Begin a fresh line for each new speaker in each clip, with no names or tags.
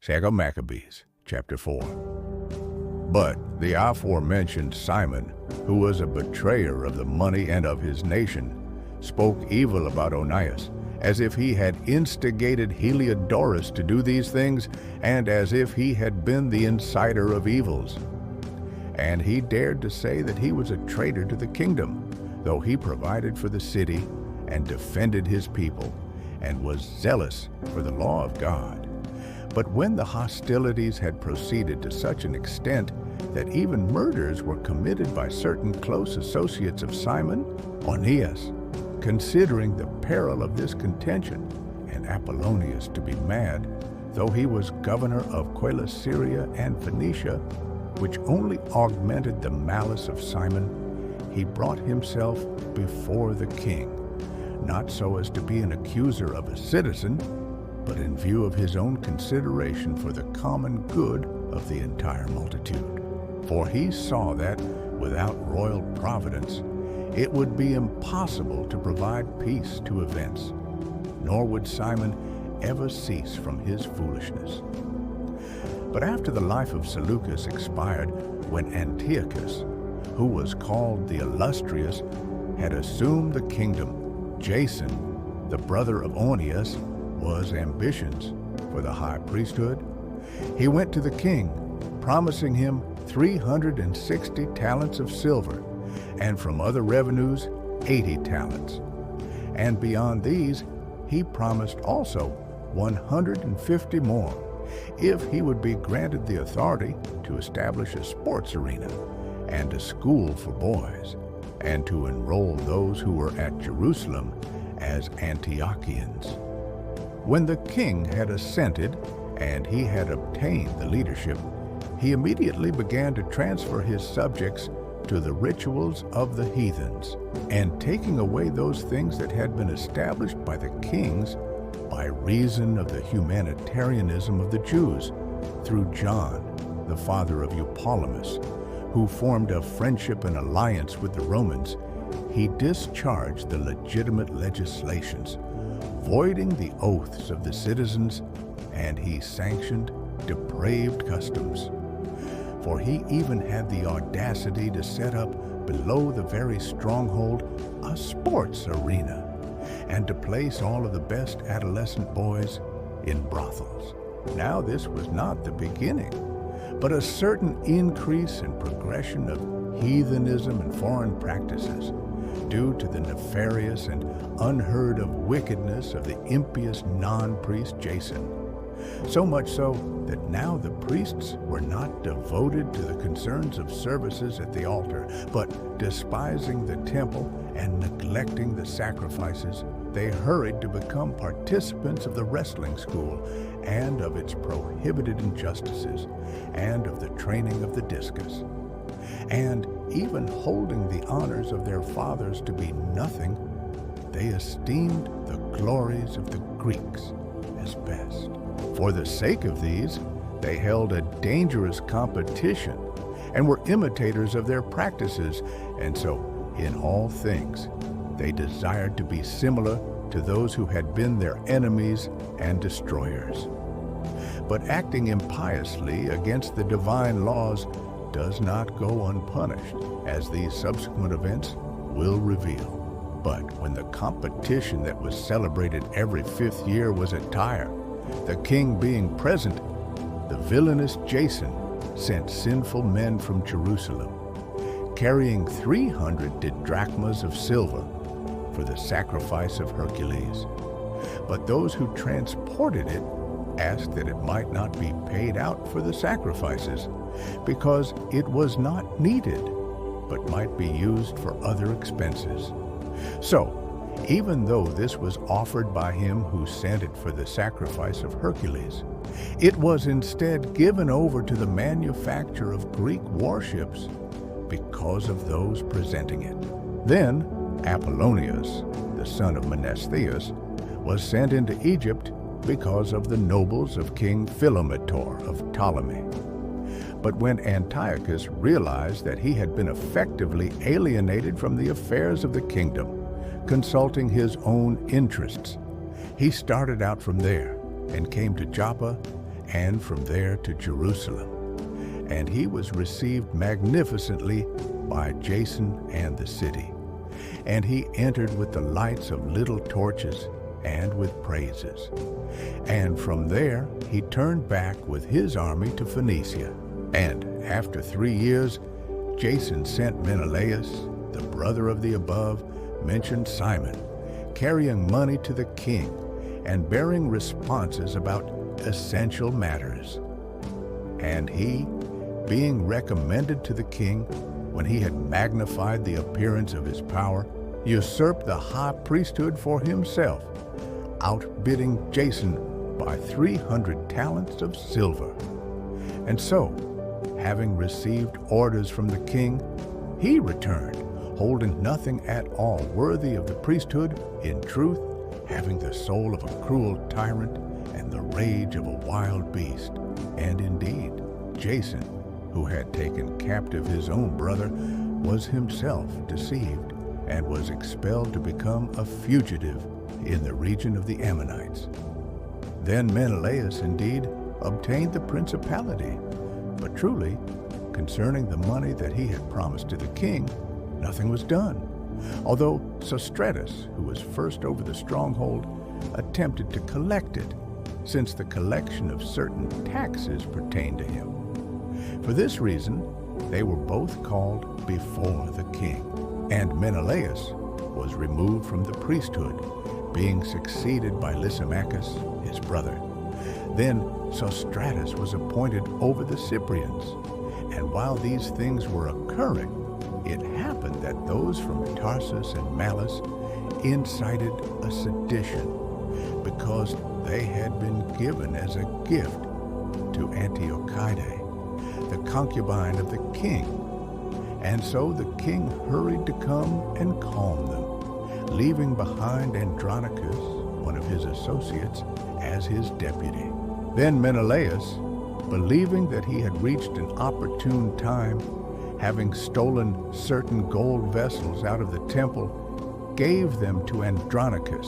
2 Maccabees, chapter 4. But the aforementioned Simon, who was a betrayer of the money and of his nation, spoke evil about Onias, as if he had instigated Heliodorus to do these things, and as if he had been the inciter of evils. And he dared to say that he was a traitor to the kingdom, though he provided for the city and defended his people, and was zealous for the law of God. But when the hostilities had proceeded to such an extent that even murders were committed by certain close associates of Simon, Onias, considering the peril of this contention, and Apollonius to be mad, though he was governor of Coelesyria and Phoenicia, which only augmented the malice of Simon, he brought himself before the king, not so as to be an accuser of a citizen, but in view of his own consideration for the common good of the entire multitude. For he saw that, without royal providence, it would be impossible to provide peace to events, nor would Simon ever cease from his foolishness. But after the life of Seleucus expired, when Antiochus, who was called the illustrious, had assumed the kingdom, Jason, the brother of Onias, was ambitions for the high priesthood. He went to the king, promising him 360 talents of silver, and from other revenues 80 talents. And beyond these, he promised also 150 more, if he would be granted the authority to establish a sports arena and a school for boys, and to enroll those who were at Jerusalem as Antiochians. When the king had assented and he had obtained the leadership, he immediately began to transfer his subjects to the rituals of the heathens, and taking away those things that had been established by the kings by reason of the humanitarianism of the Jews, through John, the father of Eupolemus, who formed a friendship and alliance with the Romans, he discharged the legitimate legislations, voiding the oaths of the citizens, and he sanctioned depraved customs. For he even had the audacity to set up below the very stronghold a sports arena, and to place all of the best adolescent boys in brothels. Now this was not the beginning, but a certain increase and progression of heathenism and foreign practices, due to the nefarious and unheard of wickedness of the impious non-priest Jason. So much so that now the priests were not devoted to the concerns of services at the altar, but despising the temple and neglecting the sacrifices, they hurried to become participants of the wrestling school and of its prohibited injustices and of the training of the discus. And even holding the honors of their fathers to be nothing, they esteemed the glories of the Greeks as best. For the sake of these, they held a dangerous competition and were imitators of their practices, and so in all things they desired to be similar to those who had been their enemies and destroyers. But acting impiously against the divine laws does not go unpunished, as these subsequent events will reveal. But when the competition that was celebrated every 5th year was at Tyre, the king being present, the villainous Jason sent sinful men from Jerusalem, carrying 300 didrachmas of silver for the sacrifice of Hercules. But those who transported it asked that it might not be paid out for the sacrifices, because it was not needed, but might be used for other expenses. So, even though this was offered by him who sent it for the sacrifice of Hercules, it was instead given over to the manufacture of Greek warships because of those presenting it. Then Apollonius, the son of Mnestheus, was sent into Egypt because of the nobles of King Philometor of Ptolemy. But when Antiochus realized that he had been effectively alienated from the affairs of the kingdom, consulting his own interests, he started out from there and came to Joppa and from there to Jerusalem. And he was received magnificently by Jason and the city. And he entered with the lights of little torches and with praises. And from there he turned back with his army to Phoenicia. And after 3 years, Jason sent Menelaus, the brother of the above-mentioned Simon, carrying money to the king and bearing responses about essential matters. And he, being recommended to the king, when he had magnified the appearance of his power, usurped the high priesthood for himself, outbidding Jason by 300 talents of silver. And so, having received orders from the king, he returned, holding nothing at all worthy of the priesthood, in truth, having the soul of a cruel tyrant and the rage of a wild beast. And indeed, Jason, who had taken captive his own brother, was himself deceived and was expelled to become a fugitive in the region of the Ammonites. Then Menelaus indeed obtained the principality, but truly, concerning the money that he had promised to the king, nothing was done, although Sostratus, who was first over the stronghold, attempted to collect it, since the collection of certain taxes pertained to him. For this reason, they were both called before the king, and Menelaus was removed from the priesthood, being succeeded by Lysimachus, his brother. Then Sostratus was appointed over the Cyprians, and while these things were occurring, it happened that those from Tarsus and Malice incited a sedition, because they had been given as a gift to Antiochus, the concubine of the king. And so the king hurried to come and calm them, leaving behind Andronicus, one of his associates, as his deputy. Then Menelaus, believing that he had reached an opportune time, having stolen certain gold vessels out of the temple, gave them to Andronicus,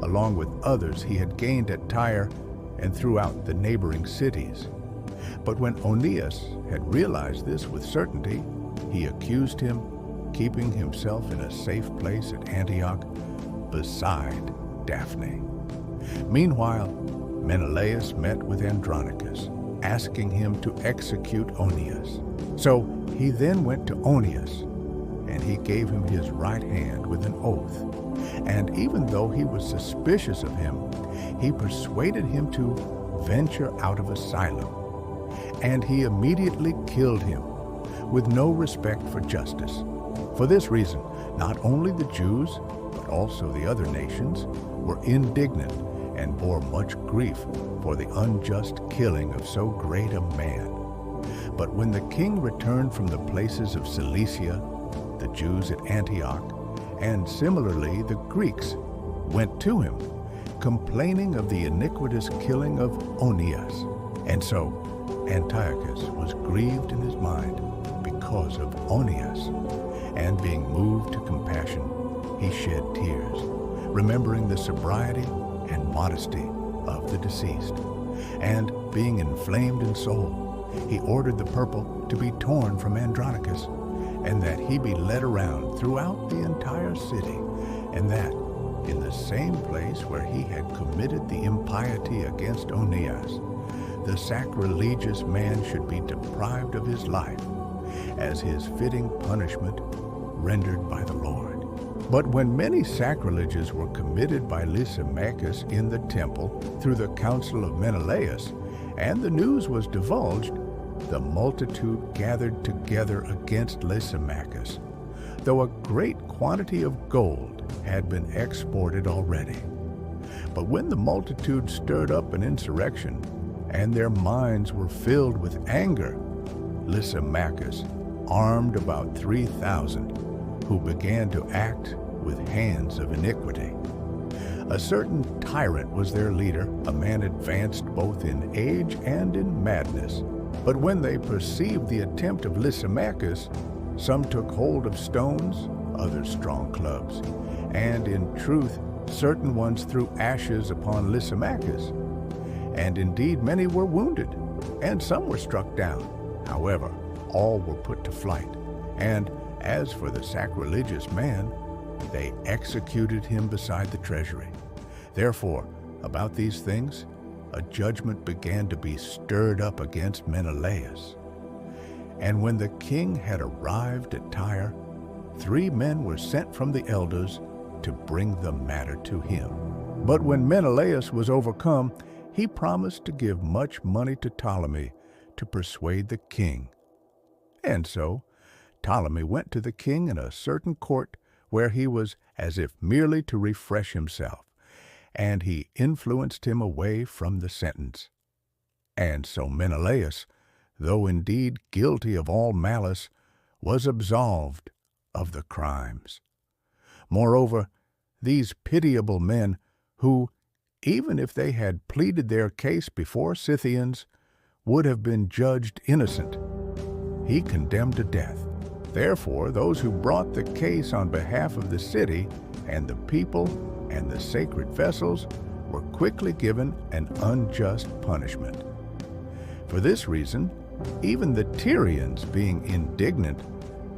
along with others he had gained at Tyre and throughout the neighboring cities. But when Onias had realized this with certainty, he accused him, keeping himself in a safe place at Antioch beside Daphne. Meanwhile, Menelaus met with Andronicus, asking him to execute Onias. So he then went to Onias, and he gave him his right hand with an oath. And even though he was suspicious of him, he persuaded him to venture out of asylum. And he immediately killed him, with no respect for justice. For this reason, not only the Jews, but also the other nations, were indignant and bore much grief for the unjust killing of so great a man. But when the king returned from the places of Cilicia, the Jews at Antioch, and similarly the Greeks, went to him, complaining of the iniquitous killing of Onias. And so Antiochus was grieved in his mind because of Onias, and being moved to compassion, he shed tears, remembering the sobriety and modesty of the deceased. And being inflamed in soul, he ordered the purple to be torn from Andronicus, and that he be led around throughout the entire city, and that in the same place where he had committed the impiety against Onias, the sacrilegious man should be deprived of his life, as his fitting punishment rendered by the Lord. But when many sacrileges were committed by Lysimachus in the temple through the counsel of Menelaus, and the news was divulged, the multitude gathered together against Lysimachus, though a great quantity of gold had been exported already. But when the multitude stirred up an insurrection, and their minds were filled with anger, Lysimachus armed about 3,000, who began to act with hands of iniquity. A certain tyrant was their leader, a man advanced both in age and in madness. But when they perceived the attempt of Lysimachus, some took hold of stones, others strong clubs, and in truth certain ones threw ashes upon Lysimachus. and indeed many were wounded, and some were struck down. However, all were put to flight, and as for the sacrilegious man, they executed him beside the treasury. Therefore, about these things, a judgment began to be stirred up against Menelaus. And when the king had arrived at Tyre, 3 men were sent from the elders to bring the matter to him. But when Menelaus was overcome, he promised to give much money to Ptolemy to persuade the king. And so Ptolemy went to the king in a certain court where he was as if merely to refresh himself, and he influenced him away from the sentence. And so Menelaus, though indeed guilty of all malice, was absolved of the crimes. Moreover, these pitiable men, who, even if they had pleaded their case before Scythians, would have been judged innocent, he condemned to death. Therefore, those who brought the case on behalf of the city and the people and the sacred vessels were quickly given an unjust punishment. For this reason, even the Tyrians, being indignant,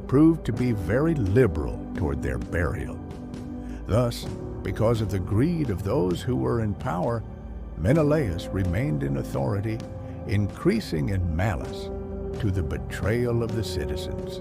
proved to be very liberal toward their burial. Thus, because of the greed of those who were in power, Menelaus remained in authority, increasing in malice to the betrayal of the citizens.